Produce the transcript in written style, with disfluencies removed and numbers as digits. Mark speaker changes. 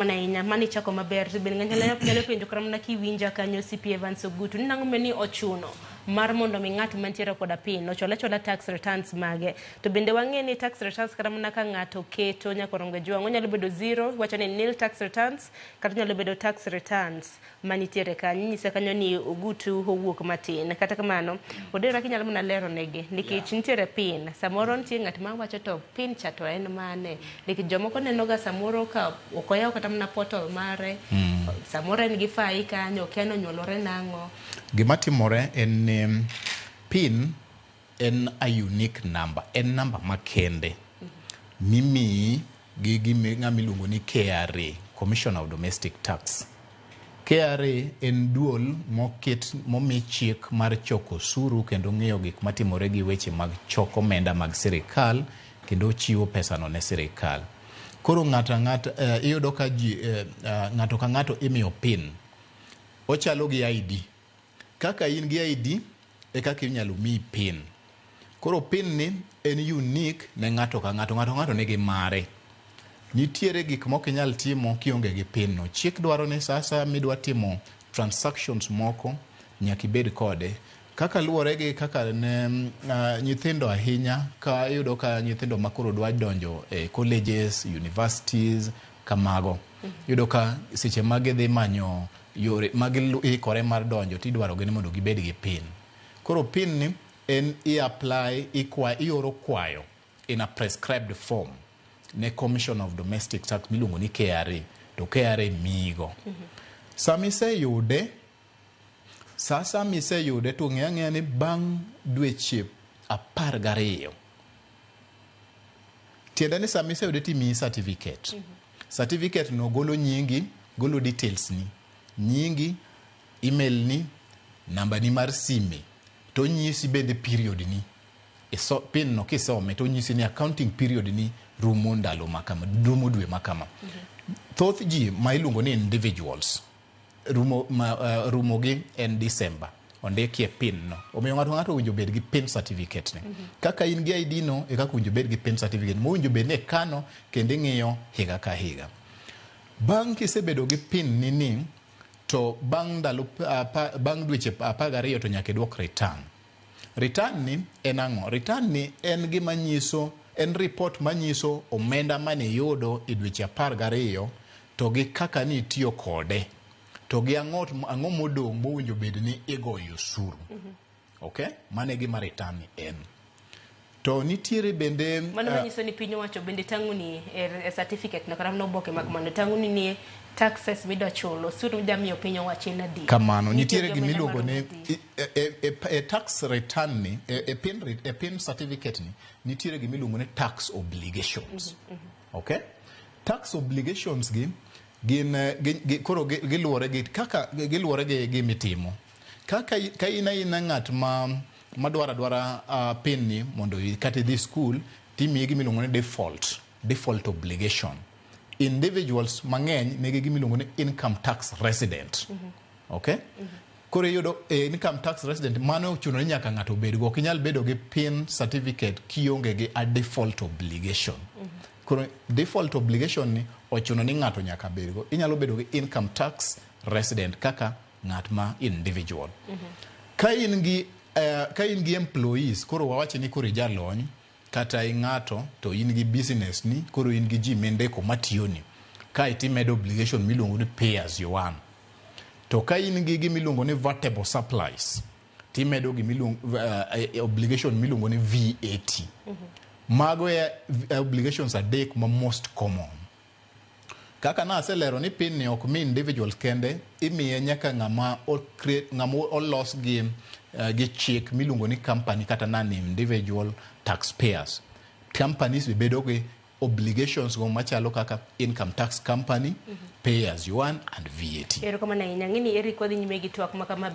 Speaker 1: Mana mani choko maber ben nyalo penjo karam na kiwinja kanyo CPA Odera ni nango meni ochuno mar mondo mi ng'at mantiere koda pin chola tax returns mage to bende wang'e ni tax returns karam na ka ng'ato keto nyakoronge jwang nyalo bedo zero wacho ni nil tax returns kata nyalo bedo tax returns manitiere kanyo nyise kanyo ni Ogutu owuok matin kata kamano Odera kinyalo mana lero negi nikech nitiere pin samoro nitie ng'at ma wacho to pin chato en mane nikech jomoko neno ga samoro ka okoyaw kata na portal mare samoro en gi fai kanyo keno nyuolore nango
Speaker 2: gima timore en pin en a unique number en number makende mimi gi ng'ama iluongo ni KRA Commissioner of Domestic Tax. KRA en duol momi chik mar choko osuru kendo ng'iyo gik matimore gi weche mag choko omenda mag sirikal kendo chiwo pesa no ne sirikal. Koro ng'ato iyudo ka ng'ato ka ng'ato imiyo pin ochalo gi ID kaka in gi ID e kaka inyalo mi pin. Koro pin ni en unique ne ng'ato ka ng'ato nigi mare. Nitiere gik moko inyal timo kionge gi pin no. Chik dwaro ni sasa midwa timo transactions moko nyaka ibed kode kaka luwore gi kaka ne nyithindo ahinya ka iyudo ka nyithindo makoro dwa donjo e colleges, universities kamago. Iyudo ka seche mage dhi manyo yore magikore mar donjo tidwaro gini mondo gibed gi pin. Koro pin ni en apply ioro kwayo in a prescribed form ne Commission of Domestic Tax miluongo ni KRA to KRA migo. Sasa miseyude to ng'e ni bang' dweche 12 tiende ni sama iseyude timiyi certificate. Certificate no golo nyingi, golo details ni, nyingi, email ni, namba ni mar sime, to nyisi bende period ni. Pin no kisome to nyisi ni accounting period ni rumo ndalo makama, rumo dwe makama. Thoth ji ma iluongo ni individuals rumogi en December ondekie pin no. Omiyo ng'ato winjo bed gi pin certificate ne. Kaka in gi ID no e kaka winjo bed gi pin certificate mo winjo bed ne kano kendo ng'iyo higa ka higa. Bang' kisebedo gi pin ni to bang' dweche 12 to nyaka idwok return. Return ni en ang'o? Return ni en gima nyiso en report manyiso omenda mane yudo e dweche 12 to gi kaka ni itiyo kode. To gi ang'o modong' mowinjo bed ni igoyo osuru. Okay? Mane gima return ni en. To nitiere bende
Speaker 1: mano manyiso ni piny owacho bende tang'o ni e certificate na kata oboke mag mano tang'o ni taxes midwa chulo osuru midwa miyo piny owacho en adi.
Speaker 2: Kamano nitiere gimiluongo ni tax return ni pin certificate ni nitiere gimiluongo ni tax obligations. Okay? Tax obligations koro giluwore gi kaka giluwore gi gimitimo. Ka ina ng'at ma dwara pin ni mondo kata dhi school timiye gimiluongo ni default obligation. Individuals mang'eny nigi gimiluongo ni income tax resident. Okay? Koro iyudo income tax resident mano chuno ni nyaka ng'ato bedgo. Ok inyal bedo gi pin certificate kionge gi a default obligation. Koro default obligation ni ochuno ni ng'ato nyaka bedgo. Inyalo bedo gi income tax resident kaka ng'at ma individual. Ka in gi employees koro wawache ni koro jalony kata ng'ato to in gi business ni koro in gi ji mendeko matiyoni ka itimedo obligation miluongo ni pay as you earn. To ka in gi gimiluongo ni vertable supplies timedo obligation miluongo ni VAT. Mago e obligations adek ma most common. Kaka na aselero ni pin ni ok mi individual kende imiye nyaka ng'ama olos gi chik miluongo ni company kata non individual taxpayers. Companies bedo gi obligations go machalo kaka income tax company, pay as you earn and VAT.
Speaker 1: Ero kama na inyang'ini eri kwa dhi nyime gi twak makama